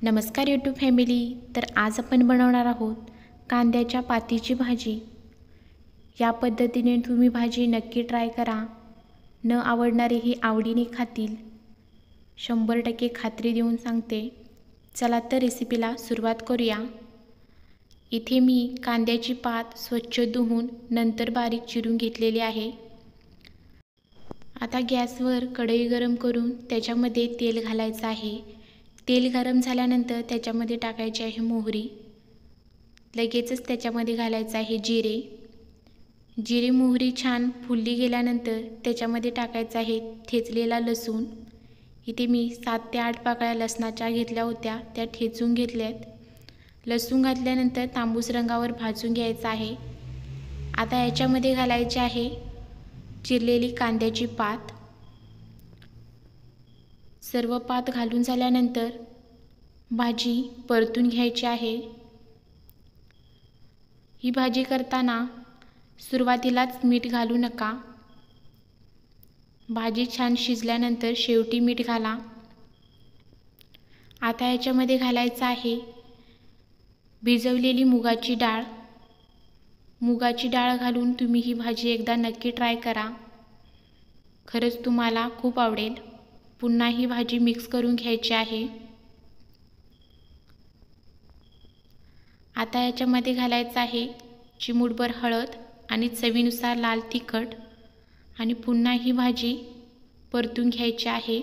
नमस्कार YouTube family. तर आज आपण बनवणार आहोत कांद्याच्या पातीची भाजी। या पद्धतीने तुम्ही भाजी नक्की ट्राय करा। न आवडणारेही आवडीने खातील, 100% खात्री देऊन सांगते। चला तर रेसिपीला सुरुवात करूया। इथे मी कांद्याची पात स्वच्छ धुवून नंतर बारीक चिरून घेतलेली आहे। आता गॅसवर कढई गरम करून त्याच्यामध्ये तेल घालायचं आहे। तेल गरम झाल्यानंतर त्याच्यामध्ये टाकायची आहे मोहरी। लगेचच त्याच्यामध्ये घालायचं आहे जिरे। मोहरी छान फुलली गेल्यानंतर त्याच्यामध्ये टाकायचं आहे ठेचलेला लसूण। इथे मी 7 ते 8 पाकळ्या लसणाच्या घेतल्या होत्या, त्या ठेचून घेतल्यात। लसूण घातल्यानंतर तांबूस रंगावर भाजून घ्यायचं आहे। आता याच्यामध्ये घालायची आहे चिरलेली कांद्याची पात। सर्व पात घालून झाल्यानंतर भाजी परतून घ्यायची आहे। ही भाजी करताना सुरुवातीलाच मीठ घालू नका। भाजी छान शिजल्यानंतर शेवटी मीठ घाला। आता याच्यामध्ये घालायचं आहे भिजवलेली मुगाची डाळ। मुगाची डाळ घालून तुम्ही ही भाजी एकदा नक्की ट्राय करा, खरंच तुम्हाला खूप आवडेल। पुन्हा ही भाजी मिक्स करून घ्यायची आहे। आता याच्यामध्ये घालायचं आहे चिमूटभर हळद आणि चवीनुसार लाल तिखट आणि पुन्हा ही भाजी परतून घ्यायची आहे।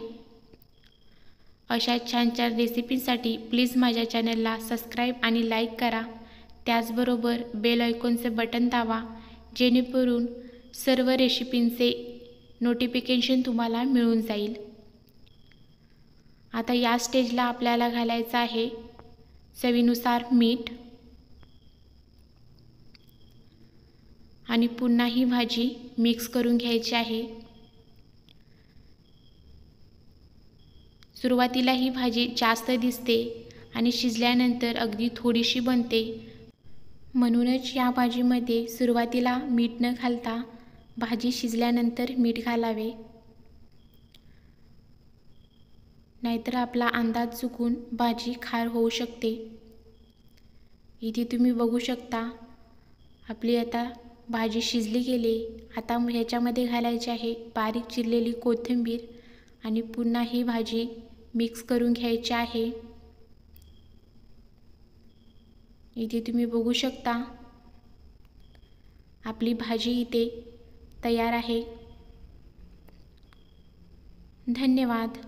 अशा छान छान रेसिपीसाठी प्लीज माझ्या चॅनलला सबस्क्राईब आणि लाईक करा। त्याचबरोबर बेल आयकॉनचे बटन दाबा, जेणेकरून सर्व रेसिपींचे नोटिफिकेशन तुम्हाला मिळून जाईल। आता या स्टेजला आपल्याला घालायचं आहे चवीनुसार मीठ आणि पुन्हा ही भाजी मिक्स करून घ्यायची आहे। सुरुवातीला ही भाजी जास्त दिसते आणि शिजल्यानंतर अगदी थोडीशी बनते, म्हणूनच या भाजीमध्ये सुरुवातीला मीठ न घालता भाजी शिजल्यानंतर मीठ घालावे, नाहीतर आपला अंदाज चुकून भाजी खार होऊ शकते। इथे तुम्ही बघू शकता आपली आता भाजी शिजली गेली। आता ह्याच्यामध्ये घालायची आहे बारीक चिरलेली कोथिंबीर आणि पुन्हा ही भाजी मिक्स करून घ्यायची आहे। इथे तुम्ही बघू शकता आपली भाजी इथे तयार आहे। धन्यवाद।